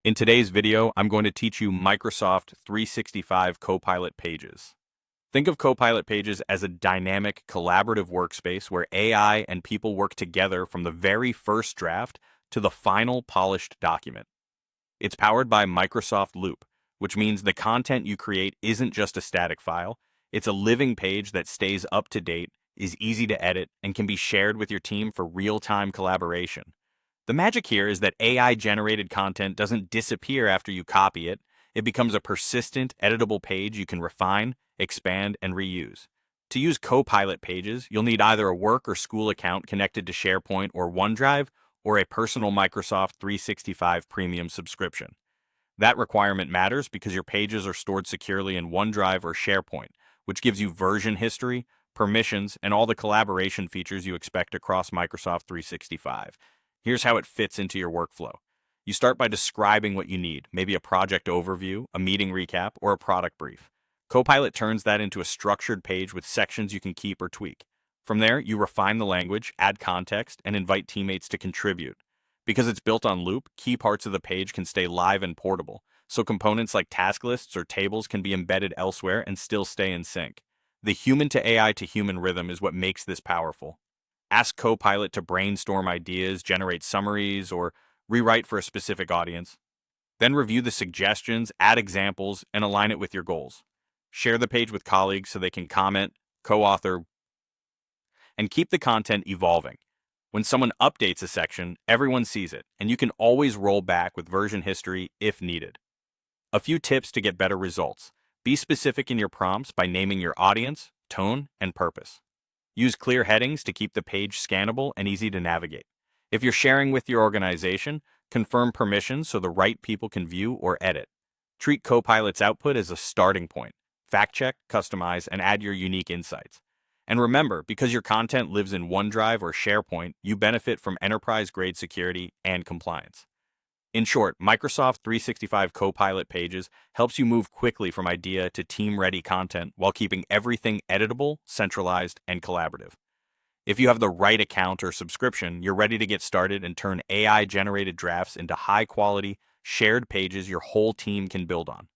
In today's video, I'm going to teach you Microsoft 365 Copilot Pages. Think of Copilot Pages as a dynamic, collaborative workspace where AI and people work together from the very first draft to the final polished document. It's powered by Microsoft Loop, which means the content you create isn't just a static file. It's a living page that stays up to date, is easy to edit, and can be shared with your team for real-time collaboration. The magic here is that AI-generated content doesn't disappear after you copy it. It becomes a persistent, editable page you can refine, expand, and reuse. To use Copilot Pages, you'll need either a work or school account connected to SharePoint or OneDrive, or a personal Microsoft 365 Premium subscription. That requirement matters because your pages are stored securely in OneDrive or SharePoint, which gives you version history, permissions, and all the collaboration features you expect across Microsoft 365. Here's how it fits into your workflow. You start by describing what you need, maybe a project overview, a meeting recap, or a product brief. Copilot turns that into a structured page with sections you can keep or tweak. From there, you refine the language, add context, and invite teammates to contribute. Because it's built on Loop, key parts of the page can stay live and portable, so components like task lists or tables can be embedded elsewhere and still stay in sync. The human to AI to human rhythm is what makes this powerful. Ask Copilot to brainstorm ideas, generate summaries, or rewrite for a specific audience. Then review the suggestions, add examples, and align it with your goals. Share the page with colleagues so they can comment, co-author, and keep the content evolving. When someone updates a section, everyone sees it, and you can always roll back with version history if needed. A few tips to get better results. Be specific in your prompts by naming your audience, tone, and purpose. Use clear headings to keep the page scannable and easy to navigate. If you're sharing with your organization, confirm permissions so the right people can view or edit. Treat Copilot's output as a starting point. Fact-check, customize, and add your unique insights. And remember, because your content lives in OneDrive or SharePoint, you benefit from enterprise-grade security and compliance. In short, Microsoft 365 Copilot Pages helps you move quickly from idea to team-ready content while keeping everything editable, centralized, and collaborative. If you have the right account or subscription, you're ready to get started and turn AI-generated drafts into high-quality, shared pages your whole team can build on.